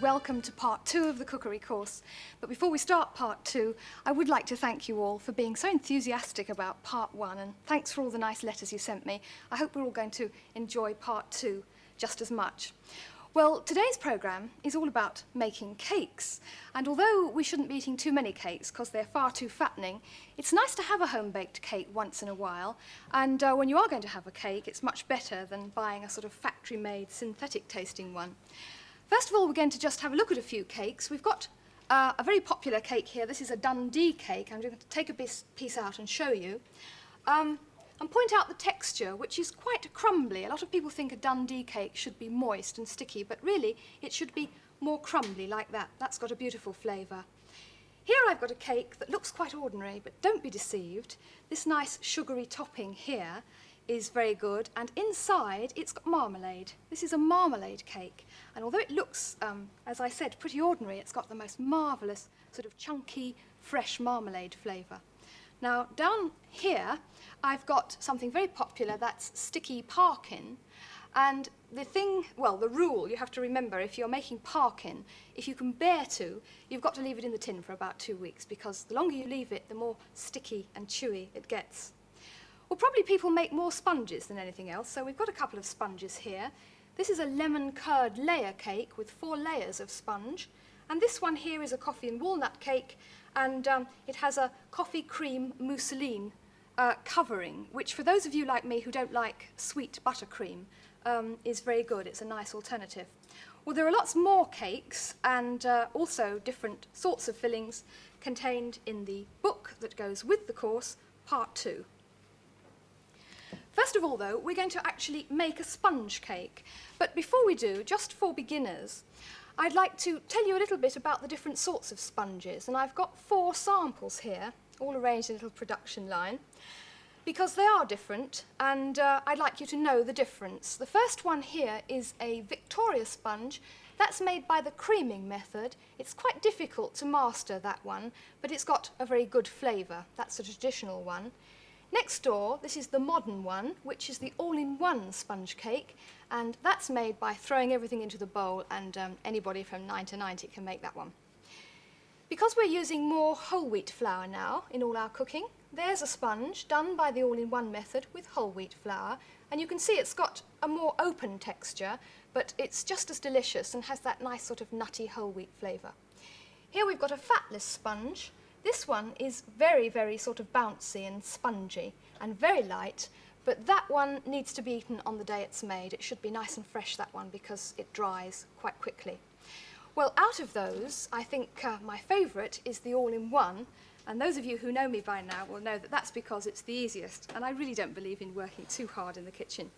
welcome to part 2 of the cookery course. But before we start part 2, I would like to thank you all for being so enthusiastic about part 1, and thanks for all the nice letters you sent me. I hope we're all going to enjoy part 2 just as much. Well, today's programme is all about making cakes, and although we shouldn't be eating too many cakes because they're far too fattening, it's nice to have a home-baked cake once in a while, and when you are going to have a cake, it's much better than buying a sort of factory-made, synthetic-tasting one. First of all, we're going to just have a look at a few cakes. We've got a very popular cake here. This is a Dundee Cake. I'm going to take a piece out and show you. And point out the texture, which is quite crumbly. A lot of people think a Dundee cake should be moist and sticky, but really it should be more crumbly like that. That's got a beautiful flavour. Here I've got a cake that looks quite ordinary, but don't be deceived. This nice sugary topping here is very good, and inside it's got marmalade. This is a marmalade cake, and although it looks, as I said, pretty ordinary, it's got the most marvellous sort of chunky, fresh marmalade flavour. Now, down here, I've got something very popular, that's sticky Parkin. And the rule you have to remember, if you're making Parkin, if you can bear to, you've got to leave it in the tin for about 2 weeks, because the longer you leave it, the more sticky and chewy it gets. Well, probably people make more sponges than anything else, so we've got a couple of sponges here. This is a lemon curd layer cake with 4 layers of sponge. And this one here is a coffee and walnut cake, and it has a coffee cream mousseline covering, which for those of you like me who don't like sweet buttercream is very good. It's a nice alternative. Well, there are lots more cakes and also different sorts of fillings contained in the book that goes with the course, part 2. First of all, though, we're going to actually make a sponge cake. But before we do, just for beginners, I'd like to tell you a little bit about the different sorts of sponges, and I've got 4 samples here, all arranged in a little production line, because they are different, and I'd like you to know the difference. The first one here is a Victoria sponge. That's made by the creaming method. It's quite difficult to master, that one, but it's got a very good flavour. That's the traditional one. Next door, this is the modern one, which is the all-in-one sponge cake, and that's made by throwing everything into the bowl, and anybody from 9 to 90 can make that one. Because we're using more whole wheat flour now in all our cooking, there's a sponge done by the all-in-one method with whole wheat flour, and you can see it's got a more open texture, but it's just as delicious and has that nice sort of nutty whole wheat flavour. Here we've got a Fatness Sponge. This one is very, very sort of bouncy and spongy and very light, but that one needs to be eaten on the day it's made. It should be nice and fresh, that one, because it dries quite quickly. Well, out of those, I think my favourite is the all-in-one, and those of you who know me by now will know that that's because it's the easiest, and I really don't believe in working too hard in the kitchen.